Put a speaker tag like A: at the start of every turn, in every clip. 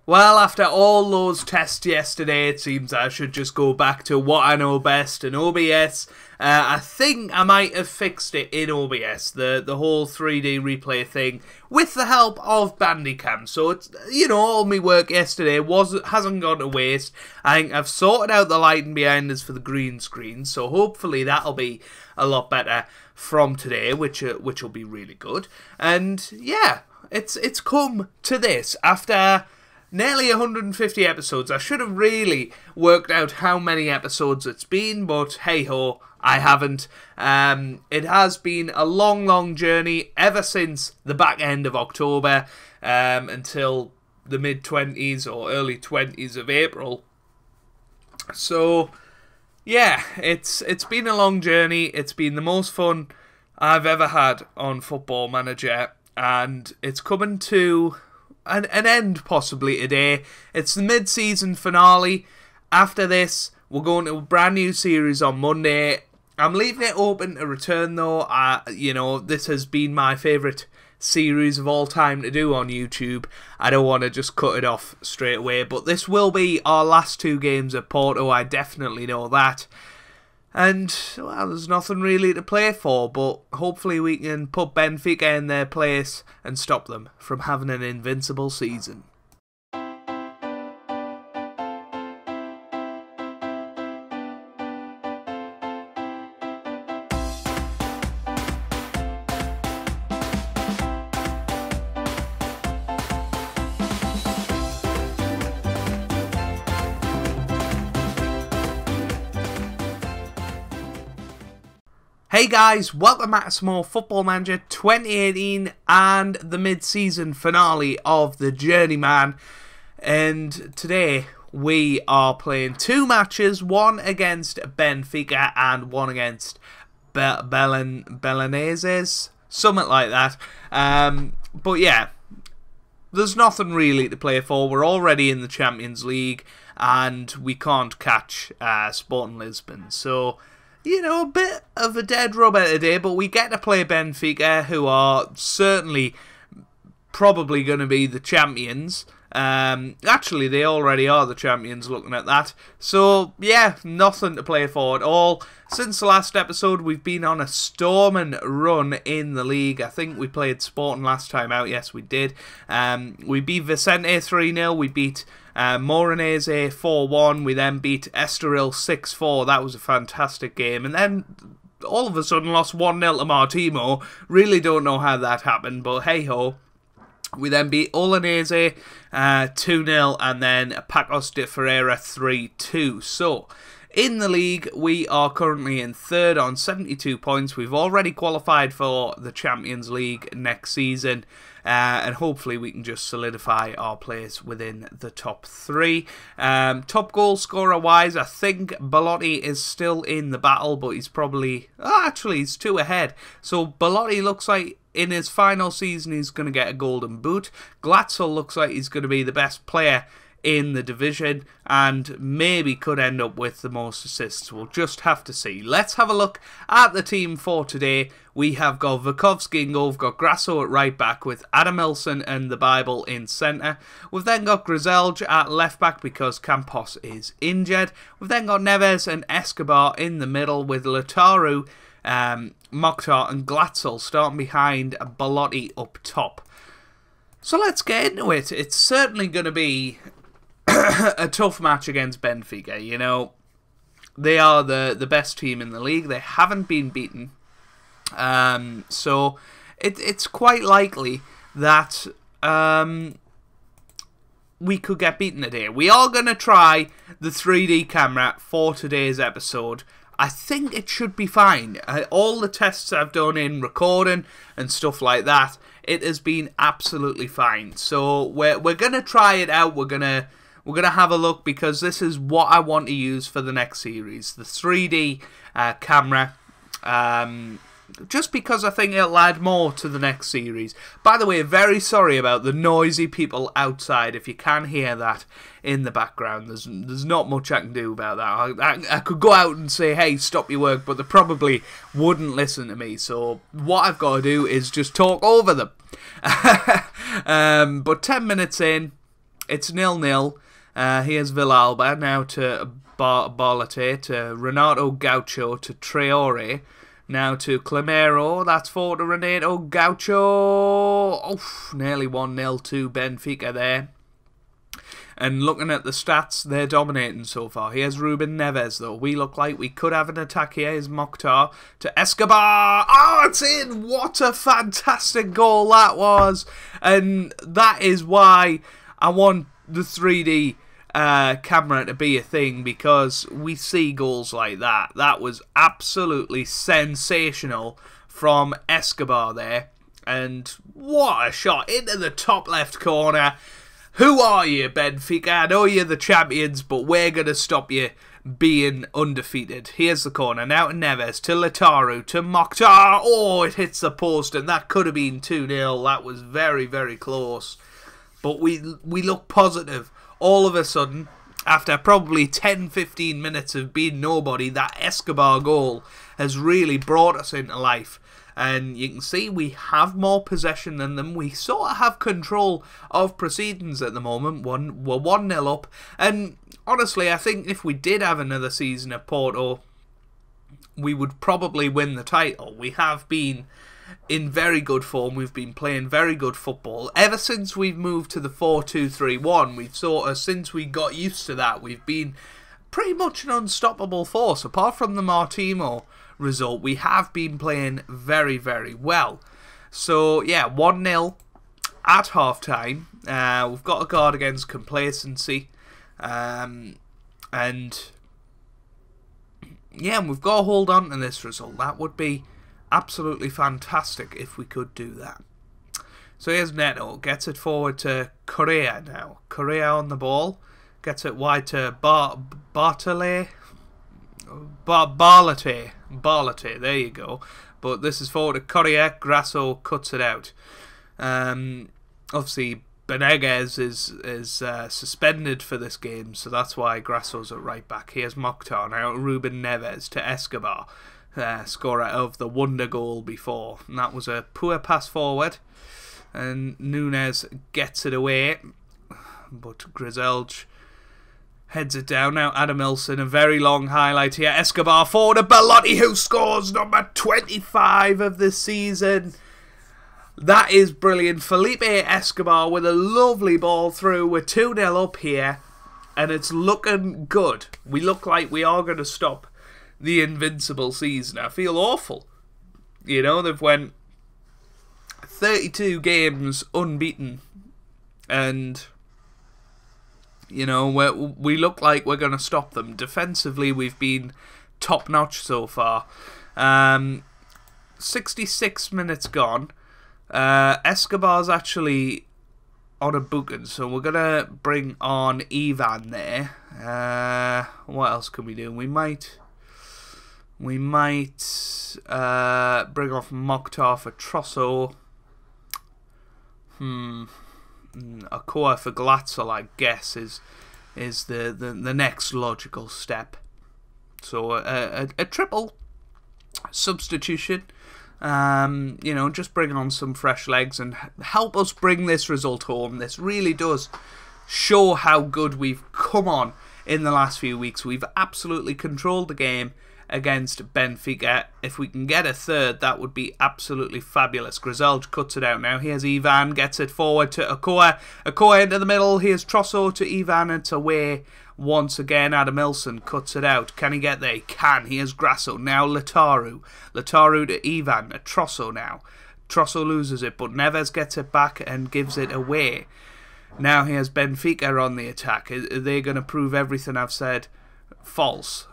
A: Well, after all those tests yesterday, it seems I should just go back to what I know best in OBS. I think I might have fixed it in OBS, the whole 3D replay thing, with the help of Bandicam. So it's, you know, all my work yesterday hasn't gone to waste. I think I've sorted out the lighting behind us for the green screen, so hopefully that'll be a lot better from today, which will be really good. And yeah, it's come to this after nearly 150 episodes. I should have really worked out how many episodes it's been, but hey-ho, I haven't. It has been a long journey ever since the back end of October until the mid-20s or early 20s of April. So, yeah, it's been a long journey. It's been the most fun I've ever had on Football Manager, and it's coming to an end possibly today. It's the mid-season finale. After this, we're going to a brand new series on Monday. I'm leaving it open to return though. You know, this has been my favourite series of all time to do on YouTube. I don't want to just cut it off straight away, but this will be our last 2 games at Porto. I definitely know that. And, well, there's nothing really to play for, but hopefully we can put Benfica in their place and stop them from having an invincible season. Hey guys, welcome back to some more Football Manager 2018 and the mid-season finale of the Journeyman. And today we are playing 2 matches, one against Benfica and one against Belenenses, something like that. But yeah, there's nothing really to play for. We're already in the Champions League and we can't catch Sporting Lisbon. So, you know, a bit of a dead rubber today, but we get to play Benfica, who are certainly probably going to be the champions. Actually, they already are the champions, looking at that. So, yeah, nothing to play for at all. Since the last episode, we've been on a storming run in the league. I think we played Sporting last time out. Yes, we did. We beat Vicente 3-0. We beat Morenese 4-1. We then beat Estoril 6-4. That was a fantastic game. And then all of a sudden lost 1-0 to Martimo. Really don't know how that happened, but hey-ho. We then beat Olanese 2-0 and then Pacos de Ferreira 3-2. So, in the league, we are currently in 3rd on 72 points. We've already qualified for the Champions League next season. And hopefully we can just solidify our place within the top 3. Top goal scorer wise, I think Belotti is still in the battle, but he's probably... Oh, actually, he's 2 ahead. So Belotti looks like in his final season he's going to get a golden boot. Glatzel looks like he's going to be the best player in the division and maybe could end up with the most assists. We'll just have to see. Let's have a look at the team for today. We have got Vukovski in goal, we've got Grasso at right back with Adam Elson and the Bible in centre. We've then got Griselge at left back because Campos is injured. We've then got Neves and Escobar in the middle with Lautaro, Mokhtar and Glatzel starting behind Belotti up top. So let's get into it. It's certainly going to be a tough match against Benfica. You know, they are the best team in the league. They haven't been beaten. So it's quite likely that we could get beaten today. We are going to try the 3D camera for today's episode. I think it should be fine. All the tests I've done in recording and stuff like that, it has been absolutely fine. So we're going to try it out. We're gonna have a look because this is what I want to use for the next series, the 3D camera. Just because I think it'll add more to the next series. By the way, very sorry about the noisy people outside. If you can hear that in the background, there's not much I can do about that. I could go out and say, hey, stop your work, but they probably wouldn't listen to me. So what I've got to do is just talk over them. But 10 minutes in, It's 0-0. Here's Villalba now to Barlete, to Renato Gaucho, to Traore. Now to Clemero, that's 4 to Renato Gaucho. Oof, nearly 1-0 to Benfica there. And looking at the stats, they're dominating so far. Here's Ruben Neves, though. We look like we could have an attack here. Here's Mokhtar to Escobar. Oh, it's in! What a fantastic goal that was. And that is why I want the 3D camera to be a thing, because we see goals like that. That was absolutely sensational from Escobar there. And what a shot into the top left corner. Who are you, Benfica? I know you're the champions, but we're going to stop you being undefeated. Here's the corner. Now to Neves, to Lautaro, to Mokhtar. Oh, it hits the post, and that could have been 2-0. That was very, very close. But we look positive. All of a sudden, after probably 10-15 minutes of being nobody, that Escobar goal has really brought us into life. And you can see we have more possession than them. We sort of have control of proceedings at the moment. We're 1-0 up. And honestly, I think if we did have another season at Porto, we would probably win the title. We have been in very good form. We've been playing very good football. Ever since we've moved to the 4-2-3-1, we've sort of, since we got used to that, we've been pretty much an unstoppable force. Apart from the Martimo result, we have been playing very, very well. So yeah, 1-0 at half time. We've got to guard against complacency, and yeah, we've got to hold on to this result. That would be absolutely fantastic if we could do that. So here's Neto, gets it forward to Correa now. Correa on the ball, gets it wide to Barlete, there you go. But this is forward to Correa. Grasso cuts it out. Obviously, Beneguez is suspended for this game, so that's why Grasso's at right back. Here's Mokhtar now. Ruben Neves to Escobar, scorer of the wonder goal before. And that was a poor pass forward, and Nunes gets it away, but Griselge heads it down. Now Adam Ilson, a very long highlight here. Escobar forward to Belotti, who scores number 25 of the season. That is brilliant. Felipe Escobar with a lovely ball through. We're 2-0 up here, and it's looking good. We look like we are going to stop the invincible season. I feel awful. You know, they've went 32 games unbeaten, and you know, we look like we're going to stop them. Defensively, we've been top-notch so far. 66 minutes gone. Escobar's actually on a booking, so we're going to bring on Ivan there. What else can we do? We might bring off Mokhtar for Trosso. Okoa for Glatzel, I guess, is the next logical step. So a triple substitution, you know, just bring on some fresh legs and help us bring this result home. This really does show how good we've come on in the last few weeks. We've absolutely controlled the game against Benfica. If we can get a third, that would be absolutely fabulous. Griselge cuts it out now. Here's Ivan, gets it forward to Okoa. Okoa into the middle. Here's Trosso to Ivan. It's away once again. Adam Ilson cuts it out. Can he get there? He can. Here's Grasso. Now Lautaro. Lautaro to Ivan. A Trosso now. Trosso loses it, but Neves gets it back and gives it away. Now here's Benfica on the attack. Are they going to prove everything I've said false?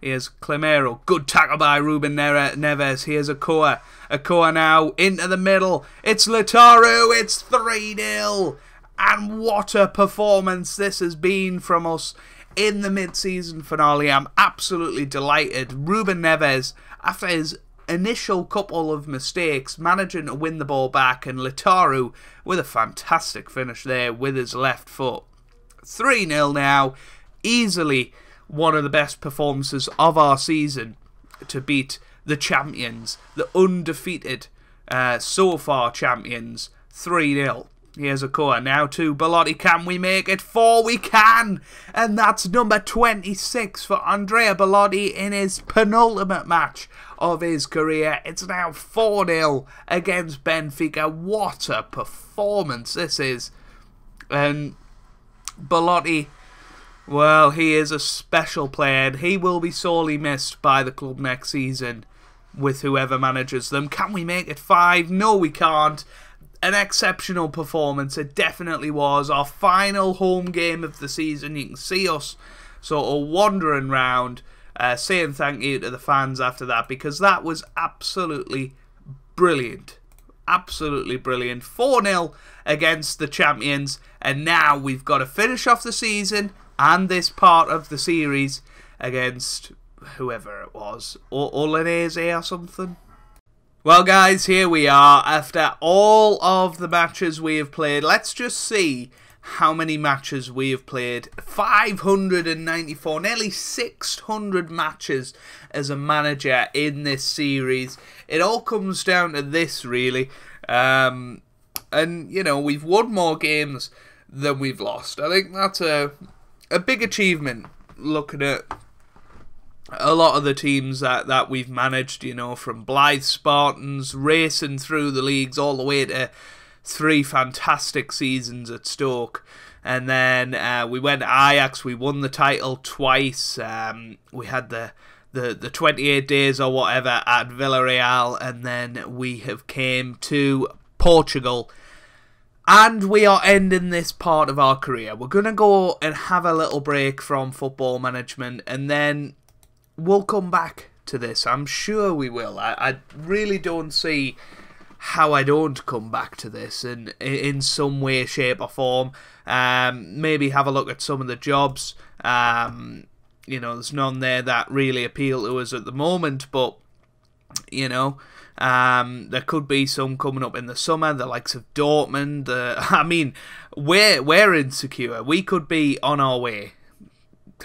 A: Here's Clemero. Good tackle by Ruben Neves. Here's Okoa. Okoa now into the middle. It's Lautaro. It's 3-0. And what a performance this has been from us in the mid-season finale. I'm absolutely delighted. Ruben Neves, after his initial couple of mistakes, managing to win the ball back. And Lautaro with a fantastic finish there with his left foot. 3-0 now. Easily one of the best performances of our season to beat the champions, the undefeated so far champions, 3-0. Here's a corner now to Belotti. Can we make it 4? We can! And that's number 26 for Andrea Belotti in his penultimate match of his career. It's now 4-0 against Benfica. What a performance this is. And Belotti, well, he is a special player, and he will be sorely missed by the club next season with whoever manages them. Can we make it 5? No, we can't. An exceptional performance, it definitely was. Our final home game of the season. You can see us sort of wandering around, saying thank you to the fans after that, because that was absolutely brilliant. Absolutely brilliant. 4-0 against the champions, and now we've got to finish off the season and this part of the series against whoever it was, Olanese or something. Well guys, here we are after all of the matches we have played. Let's just see how many matches we have played. 594, nearly 600 matches as a manager in this series. It all comes down to this, really. And, you know, we've won more games than we've lost. I think that's a big achievement, looking at a lot of the teams that we've managed, you know, from Blyth Spartans, racing through the leagues all the way to 3 fantastic seasons at Stoke. And then we went to Ajax, we won the title twice. We had the 28 days or whatever at Villarreal, and then we have came to Portugal. And we are ending this part of our career. We're going to go and have a little break from football management, and then we'll come back to this. I'm sure we will. I really don't see how I don't come back to this in some way, shape or form. Maybe have a look at some of the jobs. You know, there's none there that really appeal to us at the moment, but, you know, there could be some coming up in the summer, the likes of Dortmund. I mean, we're insecure. We could be on our way.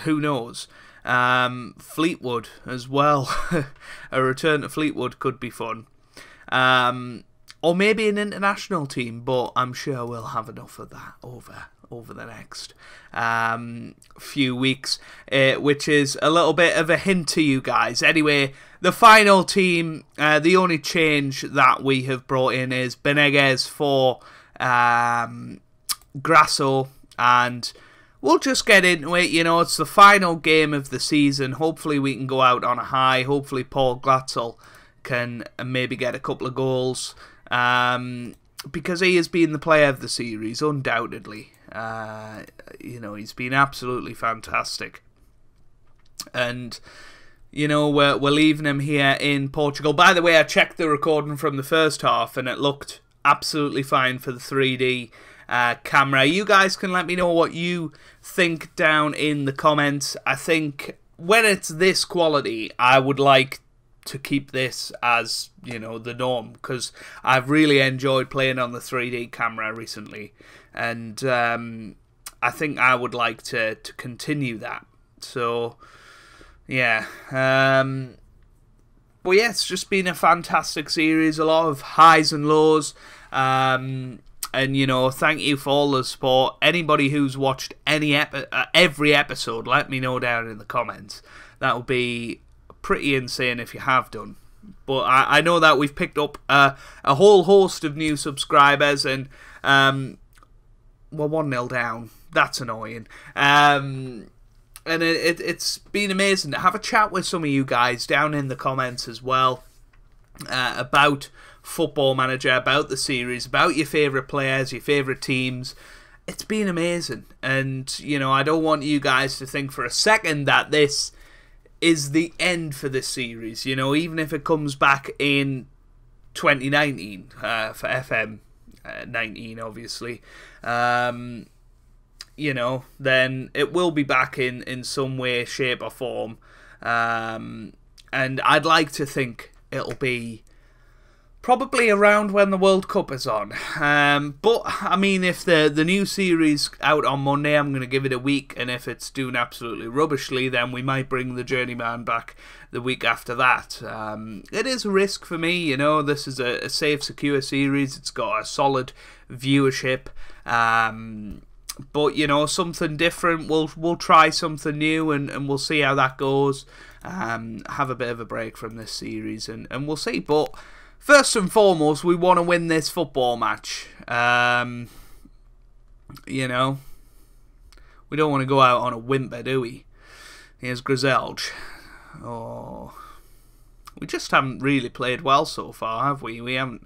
A: Who knows? Fleetwood as well. A return to Fleetwood could be fun. Or maybe an international team, but I'm sure we'll have enough of that over the next few weeks, which is a little bit of a hint to you guys. Anyway, the final team, the only change that we have brought in is Beneguez for Grasso, and we'll just get into it. You know, it's the final game of the season. Hopefully we can go out on a high. Hopefully Paul Glatzel can maybe get a couple of goals, because he has been the player of the series, undoubtedly. You know, he's been absolutely fantastic. And, you know, we're leaving him here in Portugal. By the way, I checked the recording from the first half, and it looked absolutely fine for the 3D camera. You guys can let me know what you think down in the comments. I think when it's this quality, I would like to keep this as, you know, the norm, because I've really enjoyed playing on the 3D camera recently, and I think I would like to continue that. So yeah, but yeah, it's just been a fantastic series, a lot of highs and lows. And, you know, thank you for all the support. Anybody who's watched every episode, let me know down in the comments. That would be pretty insane if you have done. But I know that we've picked up a whole host of new subscribers, and we're 1-0 down. That's annoying. And it's been amazing to have a chat with some of you guys down in the comments as well, about Football Manager, about the series, about your favourite players, your favourite teams. It's been amazing. And, you know, I don't want you guys to think for a second that this is the end for this series. You know, even if it comes back in 2019 for FM18, obviously, you know, then it will be back in some way, shape or form. And I'd like to think it'll be probably around when the World Cup is on. But, I mean, if the new series out on Monday, I'm going to give it a week, and if it's doing absolutely rubbishly, then we might bring the Journeyman back the week after that. It is a risk for me, you know. This is a safe, secure series. It's got a solid viewership. But, you know, something different. We'll try something new, and we'll see how that goes. Have a bit of a break from this series, and we'll see. But first and foremost, we want to win this football match. You know, we don't want to go out on a whimper, do we? Here's Griselge. Oh, we just haven't really played well so far, have we? We haven't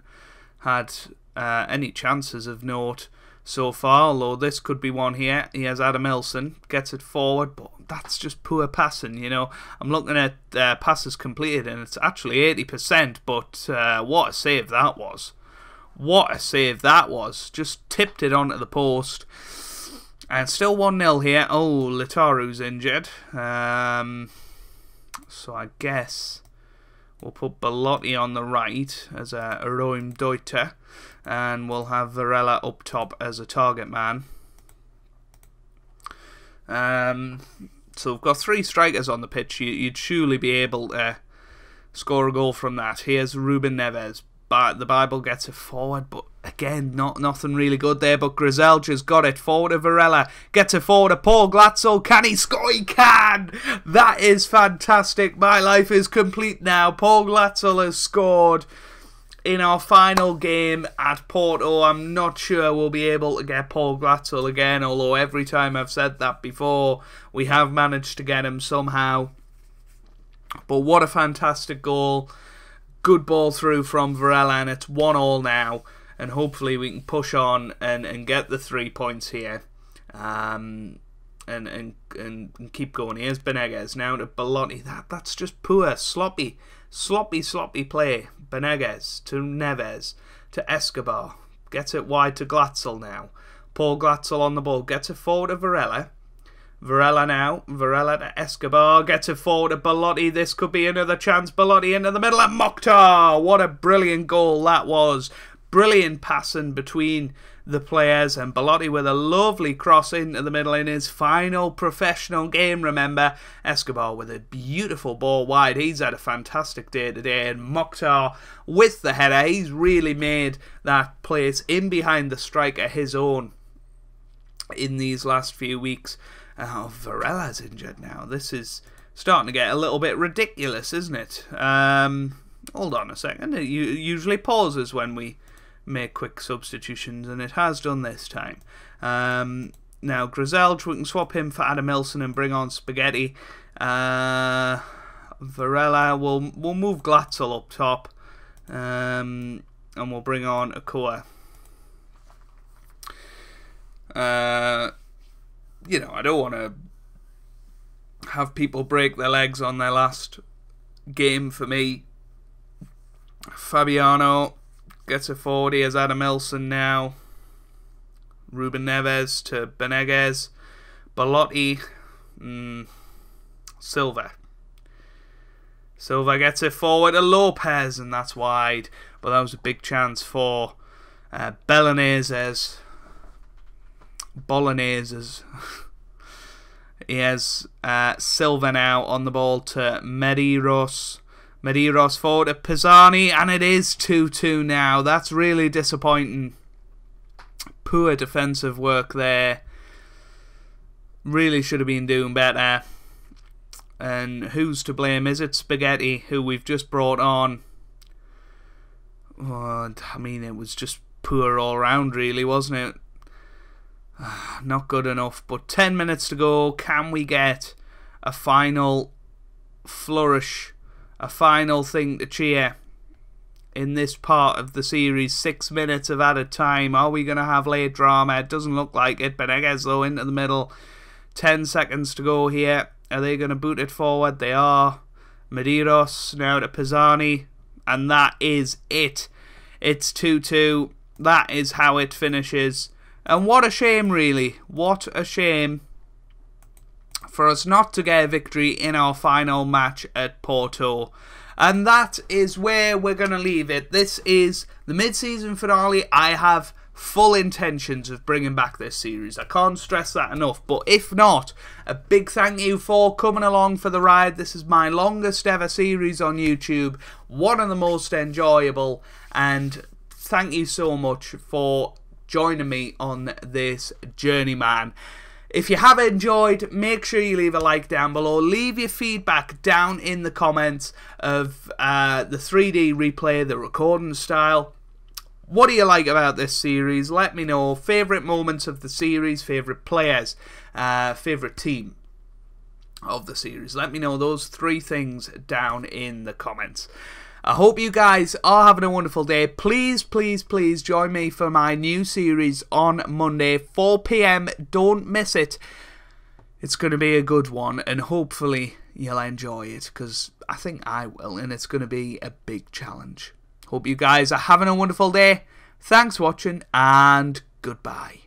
A: had any chances of note so far, although this could be one here. He has Adam Elson, gets it forward, but that's just poor passing, you know. I'm looking at passes completed, and it's actually 80%, but what a save that was. What a save that was. Just tipped it onto the post. And still 1-0 here. Oh, Litaru's injured. So I guess we'll put Belotti on the right as a Raumdeuter, and we'll have Varela up top as a target man. So we've got 3 strikers on the pitch. You'd surely be able to score a goal from that. Here's Ruben Neves. But the Bible gets it forward, but again, nothing really good there. But Griselge has got it forward to Varela. Gets it forward to Paul Glatzel. Can he score? He can! That is fantastic. My life is complete now. Paul Glatzel has scored in our final game at Porto. I'm not sure we'll be able to get Paul Glatzel again, although every time I've said that before, we have managed to get him somehow. But what a fantastic goal. Good ball through from Varela, and it's 1-1 now, and hopefully we can push on and get the 3 points here, and keep going. Here's Benegas now to Belotti. That's just poor, sloppy play. Benegas to Neves to Escobar, gets it wide to Glatzel now. Paul Glatzel on the ball, gets it forward to Varela. Varela now, Varela to Escobar, gets it forward to Belotti. This could be another chance. Belotti into the middle, and Mokhtar. What a brilliant goal that was. Brilliant passing between the players, and Belotti with a lovely cross into the middle in his final professional game, remember. Escobar with a beautiful ball wide. He's had a fantastic day today, and Mokhtar with the header. He's really made that place in behind the striker his own in these last few weeks. Oh, Varela's injured now. This is starting to get a little bit ridiculous, isn't it? Hold on a second. It usually pauses when we make quick substitutions, and it has done this time. Now, Griselge, we can swap him for Adam Elson and bring on Spaghetti. Varela, we'll move Glatzel up top, and we'll bring on Okoa. You know, I don't want to have people break their legs on their last game for me. Fabiano gets it forward. Here's Adam Elson now. Ruben Neves to Benegas. Belotti. Silva. Silva gets it forward to Lopez, and that's wide. But that was a big chance for Bolognese. He has Silva now on the ball to Medeiros. Medeiros forward to Pisani, and it is 2-2 now. That's really disappointing. Poor defensive work there. Really should have been doing better. And who's to blame? Is it Spaghetti, who we've just brought on? Oh, I mean, it was just poor all round, really, wasn't it? Not good enough, but 10 minutes to go. Can we get a final flourish, a final thing to cheer in this part of the series? 6 minutes of added time. Are we going to have late drama? It doesn't look like it. Benegas though into the middle. 10 seconds to go here. Are they going to boot it forward? They are. Medeiros now to Pisani, and that is it. It's 2-2. That is how it finishes. And what a shame, really. What a shame for us not to get a victory in our final match at Porto. And that is where we're going to leave it. This is the mid-season finale. I have full intentions of bringing back this series. I can't stress that enough. But if not, a big thank you for coming along for the ride. This is my longest ever series on YouTube. One of the most enjoyable. And thank you so much for joining me on this Journeyman. If you have enjoyed, make sure you leave a like down below. Leave your feedback down in the comments of the 3D replay, the recording style. What do you like about this series? Let me know. Favourite moments of the series, favourite players, favourite team of the series. Let me know those 3 things down in the comments. I hope you guys are having a wonderful day. Please, please, please join me for my new series on Monday, 4 PM. Don't miss it. It's going to be a good one, and hopefully you'll enjoy it, because I think I will, and it's going to be a big challenge. Hope you guys are having a wonderful day. Thanks for watching, and goodbye.